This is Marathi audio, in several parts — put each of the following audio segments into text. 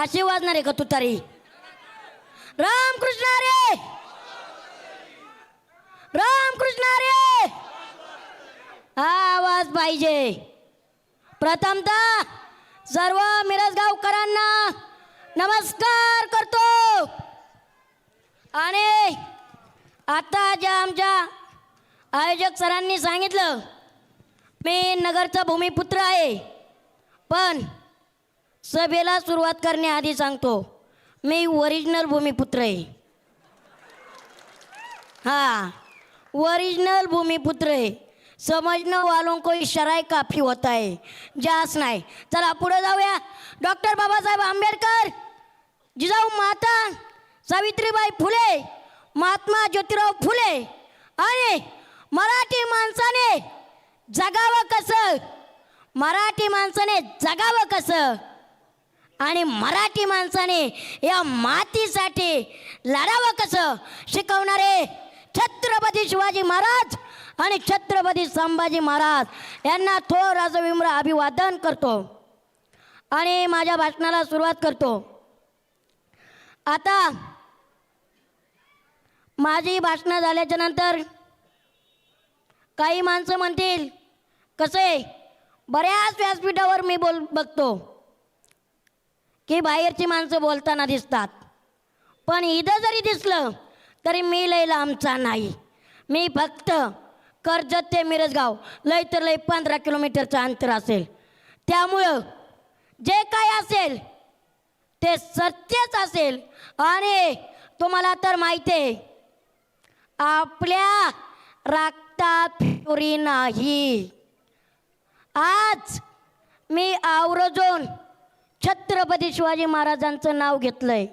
अशी वाजणार आहे का तुतारी? रामकृष्ण हरी, रामकृष्ण हरी. हा आवाज पाहिजे. प्रथमतः सर्व मिरजगावकरांना नमस्कार करतो. आणि आता ज्या आमच्या आयोजक सरांनी सांगितलं, मी नगरचा भूमिपुत्र आहे, पण सभेला सुरुवात करण्याआधी सांगतो, मी ओरिजिनल भूमिपुत्र आहे. हाँ, ओरिजिनल भूमिपुत्र है. समझने वालों को इशारा ही काफ़ी होता है, जास नाही. चला पुढे जाऊया. डॉक्टर बाबासाहेब आंबेडकर, जिजाऊ माता सावित्रीबाई फुले, महात्मा ज्योतिराव फुले आणि मराठी माणसाने जगावं कसं, मराठी माणसाने जगावं कसं आणि मराठी माणसाने या मातीसाठी लढावं कसं शिकवणारे छत्रपती शिवाजी महाराज आणि छत्रपती संभाजी महाराज यांना थोर राजविम्र अभिवादन करतो आणि माझ्या भाषणाला सुरुवात करतो. आता माझी भाषणं झाल्याच्या नंतर काही माणसं म्हणतील, कसे बऱ्याच व्यासपीठावर मी बघतो की बाहेरची माणसं बोलताना दिसतात, पण इथं जरी दिसलं तरी मी लय लांबचा नाही. मी फक्त कर्जत ते मिरजगाव लय तर लय 15 किलोमीटरचं अंतर असेल. त्यामुळं जे काय असेल ते सत्यच असेल. आणि तुम्हाला तर माहिती आहे, आपल्या रक्तात चोरी नाही. आज मी आवर्जून छत्रपती शिवाजी महाराजांचं नाव घेतलंय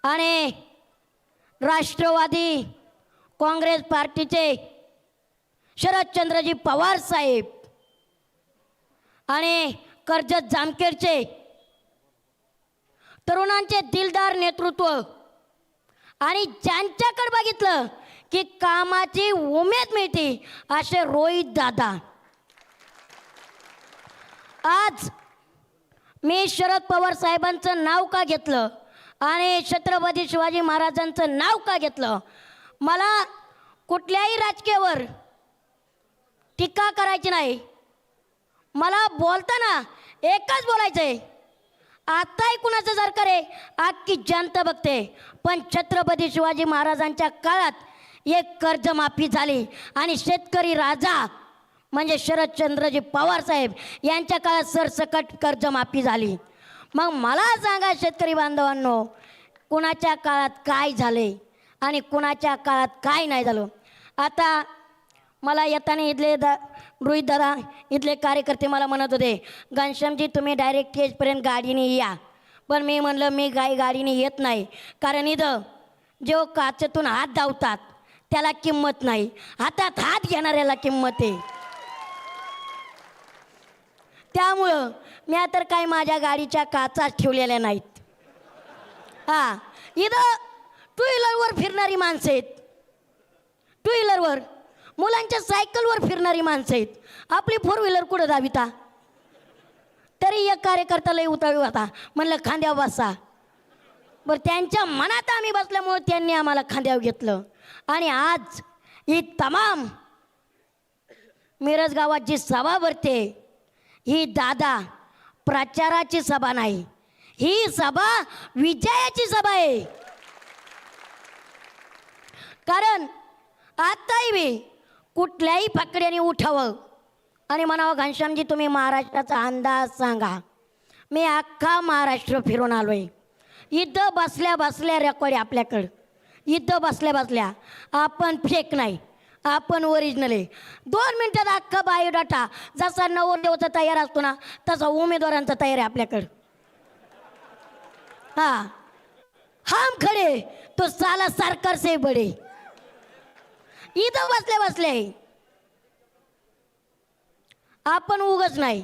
आणि राष्ट्रवादी काँग्रेस पार्टीचे शरदचंद्रजी पवार साहेब आणि कर्जत जामखेडचे तरुणांचे दिलदार नेतृत्व आणि ज्यांच्याकडे बघितलं की कामाची उमेद मिळते असे रोहित दादा. आज मी शरद पवार साहेबांचं नाव का घेतलं आणि छत्रपती शिवाजी महाराजांचं नाव का घेतलं? मला कुठल्याही राजकीयावर टीका करायची नाही. मला बोलताना एकच बोलायचं आहे, आताही कुणाचं सरकार आहे अख्खी जनता बघते, पण छत्रपती शिवाजी महाराजांच्या काळात एक कर्जमाफी झाली आणि शेतकरी राजा म्हणजे शरदचंद्रजी पवार साहेब यांच्या काळात सरसकट कर्जमाफी झाली. मग मला सांगा शेतकरी बांधवांनो, कुणाच्या काळात काय झाले आणि कुणाच्या काळात काय नाही झालं? आता मला येताना इथले रोहित दादा इथले कार्यकर्ते मला म्हणत होते, घनश्यामजी तुम्ही डायरेक्ट केजपर्यंत गाडीने या. पण मी म्हणलं मी गाडीने येत नाही, कारण इथं जेव्हा काचेतून हात धावतात त्याला किंमत नाही, हातात हात घेणाऱ्याला किंमत आहे. त्यामुळं मी तर काय माझ्या गाडीच्या काचाच ठेवलेल्या नाहीत. हां, इथं टू व्हीलरवर फिरणारी माणसं आहेत, टू व्हीलरवर मुलांच्या सायकलवर फिरणारी माणसं आहेत. आपली फोर व्हीलर कुठं दाविता? तरी एक कार्यकर्ता लई उतावी होता, म्हणलं खांद्यावर बसा. बरं, त्यांच्या मनात आम्ही बसल्यामुळे त्यांनी आम्हाला खांद्यावर घेतलं. आणि आज ही तमाम मिरज गावात जी सभा भरते, ही दादा प्रचाराची सभा नाही, ही सभा विजयाची सभा आहे. कारण आताही मी कुठल्याही फकड्याने उठावं आणि म्हणावं, घनश्यामजी तुम्ही महाराष्ट्राचा अंदाज सांगा. मी अख्खा महाराष्ट्र फिरून आलो आहे. इथं बसल्या बसल्या रेकॉर्ड आपल्याकडं, इथं बसल्या बसल्या. आपण फेक नाही, आपण ओरिजिनल आहे. 2 मिनिटात अख्खा बायोडाटा जसा नवरदेवाचा तयार असतो ना, तसा उमेदवारांचा तयार आहे आपल्याकडं. हां, हम खडे तो साला सरकार से बडे. इथं बसले बसले आपण उगच नाही.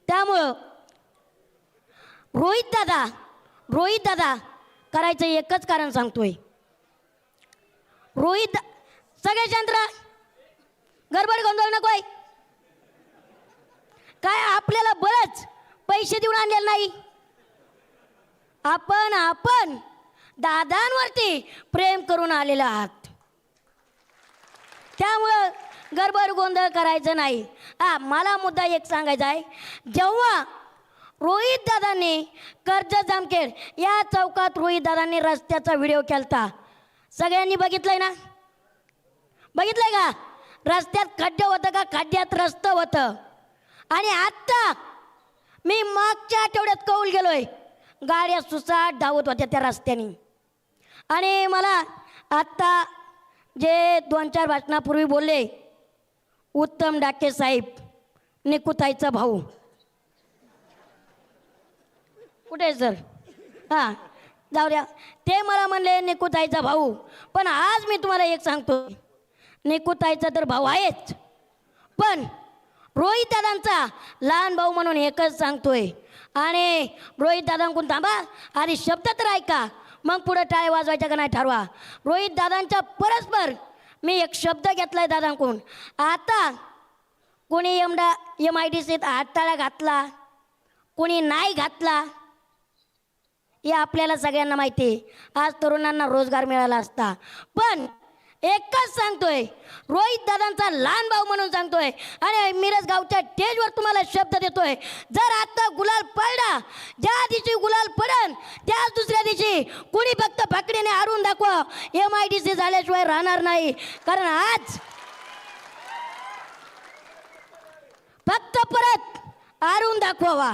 त्यामुळं रोहित दादा करायचं एकच कारण सांगतोय. रोहित सगळे चंद्र गडबड गोंधळ नकोय. काय आपल्याला बरंच पैसे देऊन आणलेलं नाही, आपण आपण दादांवरती प्रेम करून आलेलो आहात. त्यामुळं गडबड गोंधळ करायचं नाही. मला मुद्दा एक सांगायचा आहे. जेव्हा रोहित दादांनी कर्जत जामखेड या चौकात रोहित दादांनी रस्त्याचा व्हिडिओ केलता, सगळ्यांनी बघितलंय ना? बघितलंय का? रस्त्यात खड्डे होतं का खड्ड्यात रस्तं होतं? आणि आत्ता मी मागच्या आठवड्यात कौल गेलोय, गाड्या सुसाट धावत होत्या त्या रस्त्याने. आणि मला आत्ता जे 2-4 भाषणापूर्वी बोलले उत्तम डाके साहेब, निकुताईचा भाऊ, कुठे आहे सर? हां, जाऊ द्या. ते मला म्हणले निकुताईचा भाऊ. पण आज मी तुम्हाला एक सांगतो, निकुताईचा तर भाऊ आहेच, पण रोहित दादांचा लहान भाऊ म्हणून एकच सांगतोय. आणि रोहित दादांकडून थांबा, आधी शब्द तर ऐका, मग पुढे टाळे वाजवायच्या का नाही ठरवा. रोहित दादांच्या परस्पर मी एक शब्द घेतलाय दादांकडून. आता कोणी MIDCत हातटाळा घातला, कोणी नाही घातला, हे आपल्याला सगळ्यांना माहिती आहे. आज तरुणांना रोजगार मिळाला असता. पण एकच सांगतोय, रोहित दादांचा लहान भाऊ म्हणून सांगतोय आणि मिरज गावच्या स्टेजवर तुम्हाला शब्द देतोय, जर आता गुलाल पडला, ज्या दिवशी गुलाल पडन त्याच दुसऱ्या दिवशी कुणी फक्त फाकडीने हारून दाखवा, MIDC झाल्याशिवाय राहणार नाही. कारण आज फक्त परत हारून दाखवावा.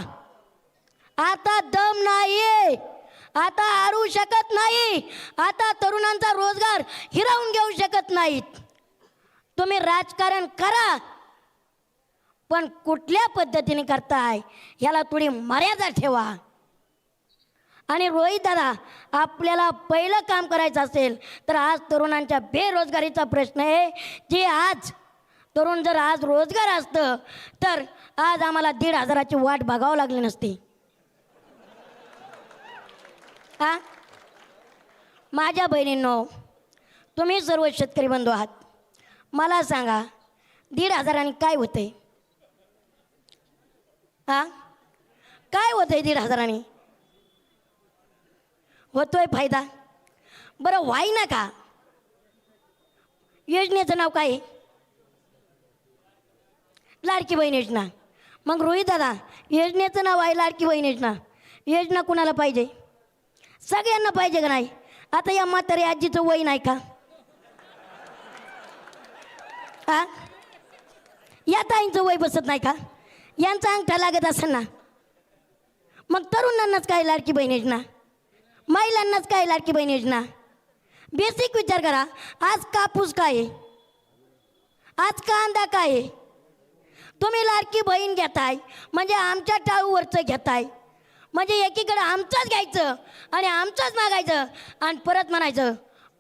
आता दम नाही, आता हारू शकत नाही. आता तरुणांचा रोजगार हिरावून घेऊ शकत नाहीत. तुम्ही राजकारण करा, पण कुठल्या पद्धतीने करताय ह्याला थोडी मर्यादा ठेवा. आणि रोहित दादा, आपल्याला पहिलं काम करायचं असेल तर आज तरुणांच्या बेरोजगारीचा प्रश्न आहे. जे आज तरुण जर आज रोजगार असतं तर आज आम्हाला 1,500ची वाट बघावं लागली नसती. माझ्या बहिणींनो, तुम्ही सर्व शेतकरी बंधू आहात, मला सांगा 1,500 काय होतंय? काय होतंय 1,500? होतोय फायदा? बरं व्हाय ना का? योजनेचं नाव काय आहे? लाडकी बहीण योजना. मग रोहित दादा, योजनेचं नाव आहे लाडकी बहीण योजना. योजना कुणाला पाहिजे? सगळ्यांना पाहिजे का नाही? आता या म्हातारी आजीचं वय नाही का? या ताईंचं वय बसत नाही का? यांचा अंगठा लागत असेल ना. मग तरुणांनाच काय लाडकी बहीण योजना, महिलांनाच काय लाडकी बहीण योजना? बेसिक विचार करा. आज कापूस काय आहे, आज कांदा काय आहे? तुम्ही लाडकी बहीण घेताय म्हणजे आमच्या टाळूवरचं घेताय, म्हणजे एकीकडे आमचंच घ्यायचं आणि आमचंच मागायचं आणि परत म्हणायचं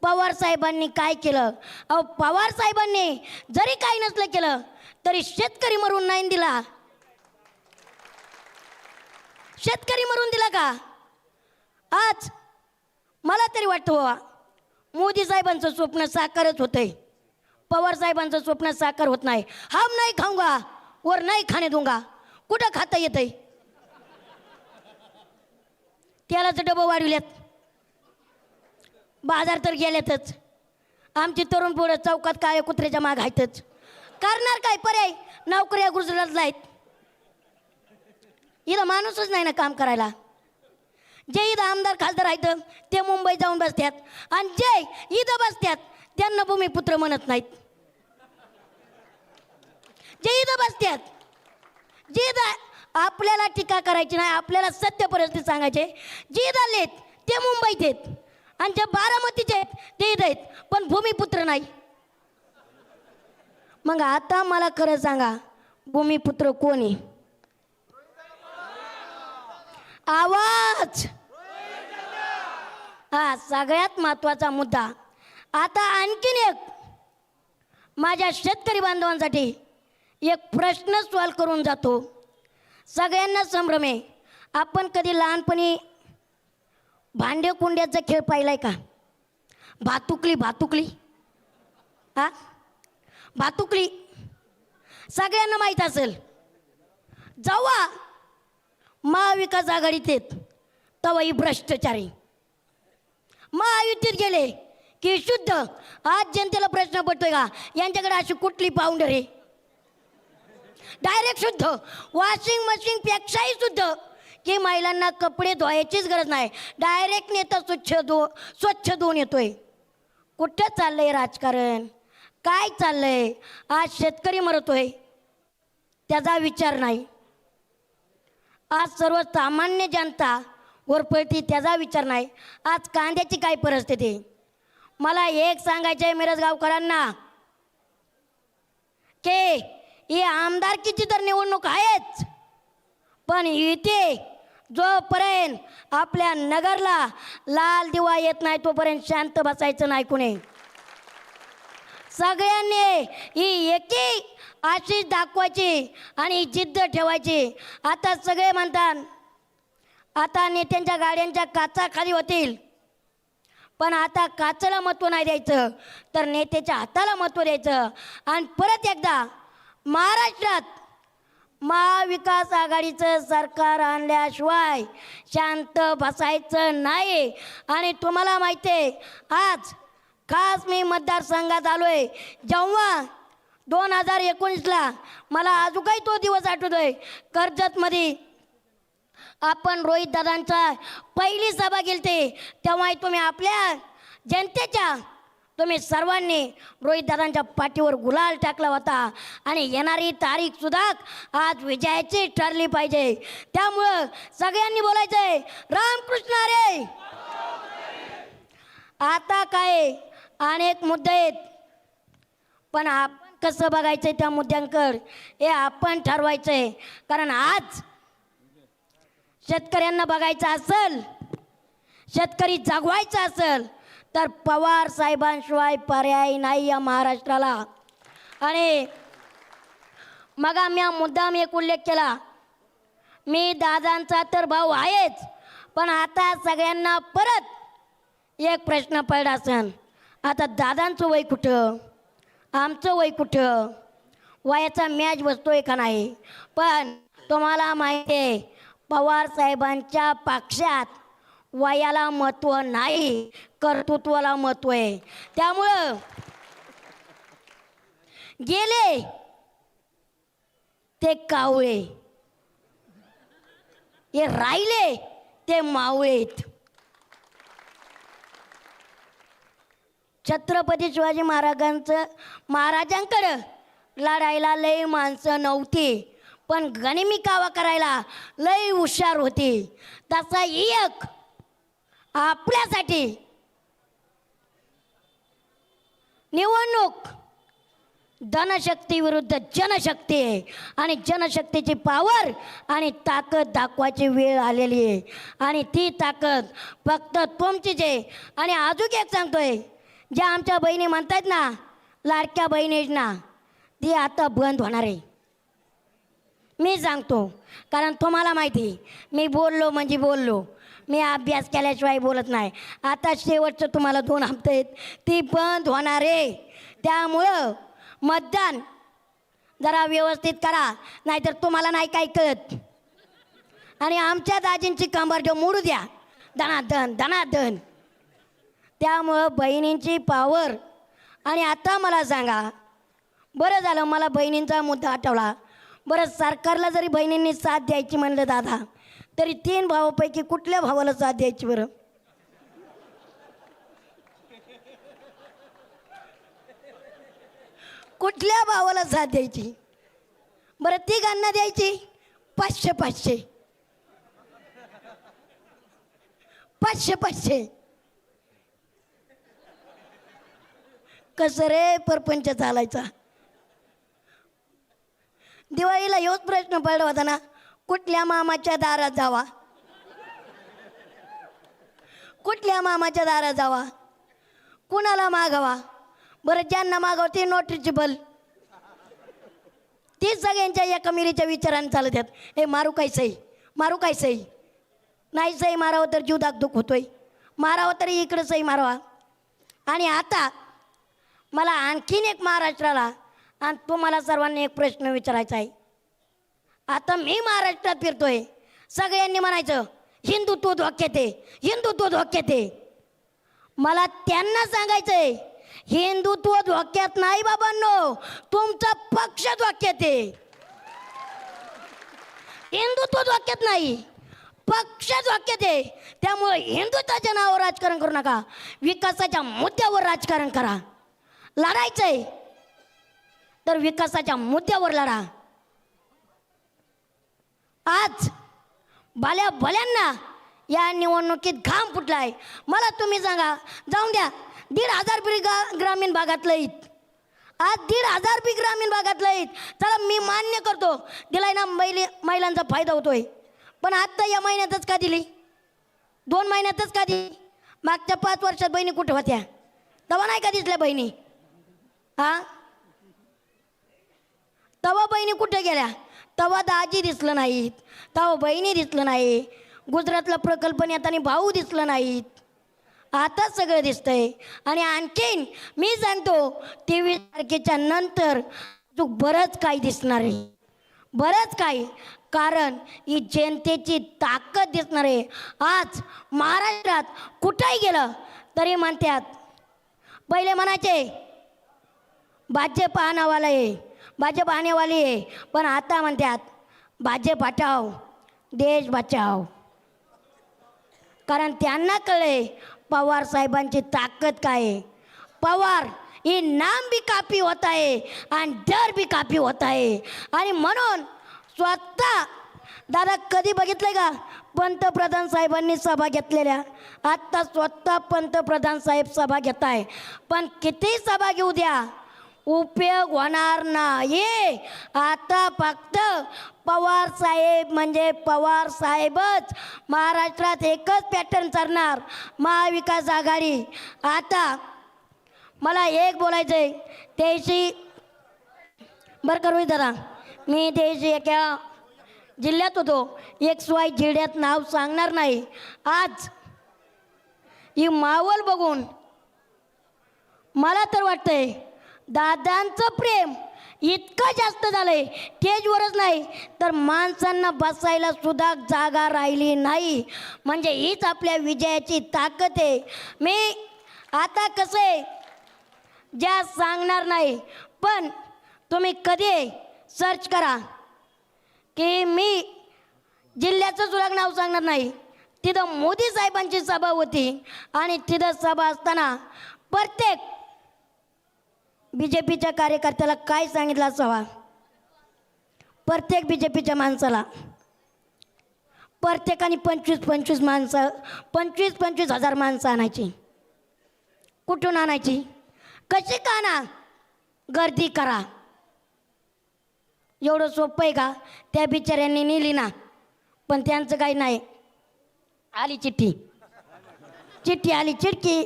पवार साहेबांनी काय केलं. अहो, पवार साहेबांनी जरी काही नसलं केलं तरी शेतकरी मरून नाही दिला. शेतकरी मरून दिला का? आज मला तरी वाटतं बाबा मोदी साहेबांचं स्वप्न साकारच होतंय, पवार साहेबांचं स्वप्न साकार होत नाही. हम नाही खाऊंगा और नाही खाणे दूंगा. कुठं खाता येतंय? तेलाचं डबं वाढविल्यात, बाजार तर गेल्यातच. आमची तरुण पोरं चौकात काळ्या कुत्र्याच्या माग आहेतच. करणार काय? पर्याय नोकऱ्या गुजरातला आहेत. इथं माणूसच नाही ना काम करायला. जे इथं आमदार खासदार आहेत ते मुंबईत जाऊन बसतात आणि जे इथं बसतात त्यांना भूमिपुत्र म्हणत नाहीत. जे इथं बसतात, जे आपल्याला टीका करायची नाही, आपल्याला सत्य परिस्थिती सांगायचे. जे इथं आलेत ते मुंबईत आहेत आणि जे बारामतीचे आहेत ते इथं आहेत, पण भूमिपुत्र नाही. मग आता मला खरं सांगा, भूमिपुत्र कोण आहे? आवाज. सगळ्यात महत्त्वाचा मुद्दा. आता आणखीन एक माझ्या शेतकरी बांधवांसाठी एक प्रश्न सॉल्व करून जातो. सगळ्यांना संभ्रम आहे. आपण कधी लहानपणी भांडे कुंड्याचा खेळ पाहिलाय का? भातुकली भातुकली सगळ्यांना माहीत असेल. जेव्हा महाविकास आघाडीत आहेत तवाही भ्रष्टाचारी. महायुतीत गेले की शुद्ध. आज जनतेला प्रश्न पडतोय का यांच्याकडे अशी कुठली पाऊंडर आहे? डायरेक्ट शुद्ध. वॉशिंग मशीन पेक्षाही शुद्ध की महिलांना कपडे धुवायचीच गरज नाही, डायरेक्ट नेता स्वच्छ धुवून येतोय. कुठं चाललंय राजकारण? काय चाललंय? आज शेतकरी मरतोय त्याचा विचार नाही. आज सर्वसामान्य जनता वरपळती त्याचा विचार नाही. आज कांद्याची काय परिस्थिती? मला एक सांगायचं आहे मिरज गावकरांना की ही आमदारकीची तर निवडणूक आहेच, पण इथे जोपर्यंत आपल्या नगरला लाल दिवा येत नाही तोपर्यंत शांत बसायचं नाही कुणी. सगळ्यांनी ही एकी आशिष दाखवायची आणि जिद्द ठेवायची. आता सगळे म्हणतात आता नेत्यांच्या गाड्यांच्या काचा खाली होतील, पण आता काचेला महत्त्व नाही द्यायचं तर नेत्याच्या हाताला महत्त्व द्यायचं. आणि परत एकदा महाराष्ट्रात महाविकास आघाडीचं सरकार आणल्याशिवाय शांत बसायचं नाही. आणि तुम्हाला माहिती आहे आज खास मी मतदारसंघात आलो आहे. जेव्हा 2019ला मला अजूनही तो दिवस आठवतोय, कर्जतमध्ये आपण रोहित दादांचा पहिली सभा गेलते, तेव्हा तुम्ही आपल्या जनतेच्या तुम्ही सर्वांनी रोहित दादांच्या पाठीवर गुलाल टाकला होता. आणि येणारी तारीख सुद्धा आज विजयाची ठरली पाहिजे. त्यामुळं सगळ्यांनी बोलायचं आहे रामकृष्ण हरी. आता काय अनेक मुद्दे आहेत, पण आपण कसं बघायचं त्या मुद्द्यांकडे हे आपण ठरवायचं आहे. कारण आज शेतकऱ्यांना बघायचं असेल, शेतकरी जगवायचा असेल तर पवार साहेबांशिवाय पर्याय नाही या महाराष्ट्राला. आणि मग आम्ही मुद्दाम एक उल्लेख केला, मी दादांचा तर भाऊ आहेच, पण आता सगळ्यांना परत एक प्रश्न पडला असेल, आता दादांचं वय कुठं, आमचं वय कुठं, वयाचा मॅच बसतोय का नाही. पण तुम्हाला माहिती आहे पवार साहेबांच्या पक्षात वयाला महत्त्व नाही, कर्तृत्वाला महत्त्व आहे. त्यामुळं गेले ते कावळे, हे राहिले ते मावळेत. छत्रपती शिवाजी महाराजांकडं लढायला लई माणसं नव्हती, पण गनिमी कावा करायला लई हुशार होती. तसा एक आपल्यासाठी निवडणूक धनशक्ती विरुद्ध जनशक्ती आहे. आणि जनशक्तीची पावर आणि ताकद दाखवायची वेळ आलेली आहे. आणि ती ताकद फक्त तुमचीच आहे. आणि अजून एक सांगतोय, ज्या आमच्या बहिणी म्हणतात ना लाडक्या बहिणी योजना, ती आता बंद होणार आहे. मी सांगतो, कारण तुम्हाला माहिती मी बोललो म्हणजे बोललो, मी अभ्यास केल्याशिवाय बोलत नाही. आता शेवटचं तुम्हाला 2 हप्ते आहेत, ती बंद होणार आहे. त्यामुळं मतदान जरा व्यवस्थित करा, नाहीतर तुम्हाला नाही काय कळत. आणि आमच्या दाजींची कंबर जो मोडू द्या धनाधन धनाधन. त्यामुळं बहिणींची पावर. आणि आता मला सांगा, बरं झालं मला बहिणींचा मुद्दा आठवला. बरं सरकारला जरी बहिणींनी साथ द्यायची म्हणलं दादा, तरी 3 भावापैकी कुठल्या भावाला साथ द्यायची बरं? कुठल्या भावाला साथ द्यायची बरं? तिघांना द्यायची 500 500 500 500. कसं रे परपंच चालायचा? दिवाळीला ह्योच प्रश्न पडला होता ना, कुठल्या मामाच्या दारात जावा, कुठल्या मामाच्या दारात जावा, कुणाला मागावा बरं? ज्यांना मागावं ते नोटिसेबल, ती सगळ्यांच्या एका मिरीच्या विचाराने चालत आहेत. हे मारू काय सही, मारू काय सही, नाही सही मारावं तर जीव दागदुख होतोय, मारावं तरी इकडं सही मारावा. आणि आता मला आणखीन एक महाराष्ट्राला आणि तुम्हाला सर्वांनी एक प्रश्न विचारायचा आहे. आता मी महाराष्ट्रात फिरतोय, सगळ्यांनी म्हणायचं हिंदुत्व धोक्यात आहे, हिंदुत्व धोक्यात आहे. मला त्यांना सांगायचंय हिंदुत्व धोक्यात नाही बाबांनो, तुमचा पक्ष धोक्यात आहे. हिंदुत्व धोक्यात नाही, पक्ष धोक्यात आहे. त्यामुळे हिंदुत्वाच्या नावावर राजकारण करू नका, विकासाच्या मुद्द्यावर राजकारण करा. लढायचंय तर विकासाच्या मुद्द्यावर लढा. आज भल्या भल्यांना या निवडणुकीत घाम फुटलाय. मला तुम्ही सांगा, जाऊन द्या 1,500 बी ग्रामीण भागातलं आहेत, आज 1,500 बी ग्रामीण भागातलं आहेत. चला मी मान्य करतो दिलाय ना, महिलांचा फायदा होतोय. पण आत्ता या महिन्यातच का दिली, 2 महिन्यातच का दिली? मागच्या 5 वर्षात बहिणी कुठे होत्या? तेव्हा नाही का दिसल्या बहिणी? हा, तेव्हा बहिणी कुठे गेल्या? तेव्हा दाजी दिसलं नाहीत, तेव्हा बहिणी दिसलं नाही, गुजरातला प्रकल्प नेतानी भाऊ दिसलं नाहीत. आता सगळं दिसतंय. आणि आणखीन मी सांगतो 23 तारखेच्या नंतर तू बरंच काही दिसणार आहे, बरंच काही. कारण ही जनतेची ताकद दिसणार आहे. आज महाराष्ट्रात कुठंही गेलं तरी म्हणतात, पहिले म्हणायचे भाजप आणावाला आहे, भाजप आनेवाली आहे, पण आता म्हणतात भाजप हटाव देश बचाव. कारण त्यांना कळले पवार साहेबांची ताकद काय आहे. पवार ही नाम भी काफी होता है आणि डर भी काफी होता है. आणि म्हणून स्वतः दादा कधी बघितलं का पंतप्रधान साहेबांनी सभा घेतलेल्या? आत्ता स्वतः पंतप्रधान साहेब सभा घेत आहे. पण किती सभा घेऊ द्या, उपयोग होणार नाही. आता फक्त पवार साहेब म्हणजे पवार साहेबच. महाराष्ट्रात एकच पॅटर्न चालणार, महाविकास आघाडी. आता मला एक बोलायचं आहे, त्याशी बरं करू दादा, मी त्याशी एका जिल्ह्यात होतो, XY जिल्ह्यात नाव सांगणार नाही. आज ही मावल बघून मला तर वाटतंय दादांचं प्रेम इतकं जास्त झालंय, स्टेजवरच नाही तर माणसांना बसायला सुद्धा जागा राहिली नाही. म्हणजे हीच आपल्या विजयाची ताकद आहे. मी आता कसं आहे ज्या सांगणार नाही, पण तुम्ही कधी सर्च करा की मी जिल्ह्याचं सुद्धा नाव सांगणार नाही. तिथं मोदी साहेबांची सभा होती आणि तिथं सभा असताना प्रत्येक BJPच्या कार्यकर्त्याला काय सांगितलं असावा, प्रत्येक BJPच्या माणसाला प्रत्येकाने 25-25 माणसं, 25-25 हजार माणसं आणायची. कुठून आणायची? कशी का ना, गर्दी करा. एवढं सोपं आहे का? त्या बिचाऱ्यांनी नेली ना, पण त्यांचं काही नाही. आली चिठ्ठी, चिठ्ठी आली, चिठ्ठी,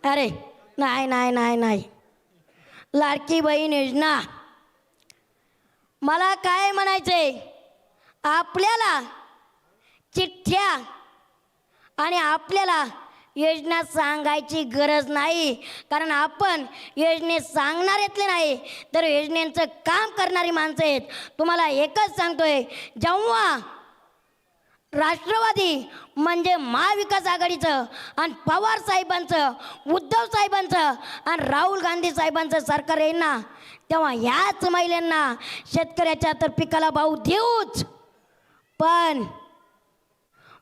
अरे नाही नाही नाही नाही, लाडकी बहीण योजना. मला काय म्हणायचंय, आपल्याला चिठ्ठ्या आणि आपल्याला योजना सांगायची गरज नाही. कारण आपण योजने सांगणाऱ्यातले नाही तर योजनेचं काम करणारी माणसं आहेत. तुम्हाला एकच सांगतोय, जेव्हा राष्ट्रवादी म्हणजे महाविकास आघाडीचं आणि पवार साहेबांचं, उद्धव साहेबांचं आणि राहुल गांधी साहेबांचं सरकार येईल ना, तेव्हा ह्याच महिलांना शेतकऱ्याच्या तर पिकाला भाव देऊच, पण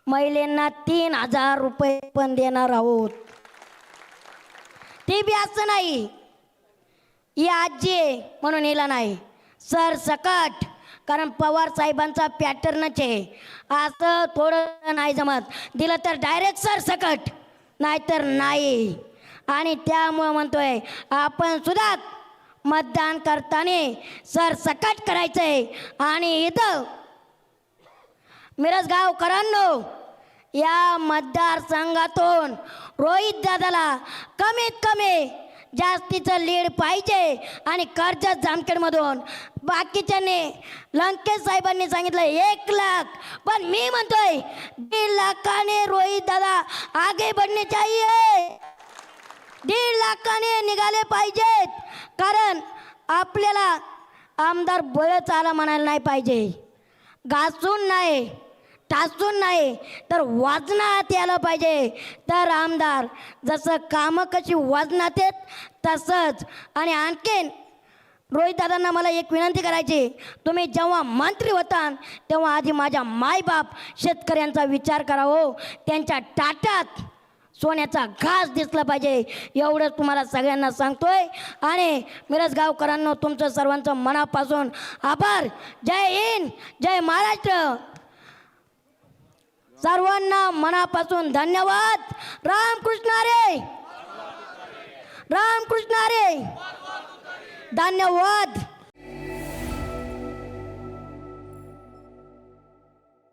महिलांना 3,000 रुपये पण देणार आहोत. ते बी असं नाही ही आजी आहे म्हणून हिला नाही, सर सकट. कारण पवार साहेबांचा पॅटर्नच आहे, असं थोडं नाही जमत. दिलं तर डायरेक्ट सर सकट, नाहीतर नाही. आणि त्यामुळं म्हणतोय आपण सुद्धा मतदान करताना सर सकट करायचं आहे. आणि इथं मिरजगावकरांनो, या मतदारसंघातून रोहित दादाला कमीत कमी जास्तीचं लीड पाहिजे. आणि कर्जत जामखेडमधून बाकीच्यांनी लंकेश साहेबांनी सांगितलं 1 लाख, पण मी म्हणतोय 1.5 लाखाने रोहित दादा आगे बढ़ने चाहिए, 1.5 लाखाने निघाले पाहिजेत. कारण आपल्याला आमदार बळच आला म्हणायला नाही पाहिजे, घासून नाही ठासून नाही तर वाजनात यायला पाहिजे. तर आमदार जसं कामं कशी वाजनात येत तसंच. आणि आणखीन रोहित दादांना मला एक विनंती करायची, तुम्ही जेव्हा मंत्री होता तेव्हा आधी माझ्या मायबाप शेतकऱ्यांचा विचार करा हो. त्यांच्या ताटात सोन्याचा घास दिसला पाहिजे, एवढंच तुम्हाला सगळ्यांना सांगतोय. आणि मिरज गावकरांनो, तुमचं सर्वांचं मनापासून आभार. जय हिंद, जय महाराष्ट्र. सर्वांना मनापासून धन्यवाद. रामकृष्ण हरी, रामकृष्ण हरी. धन्यवाद.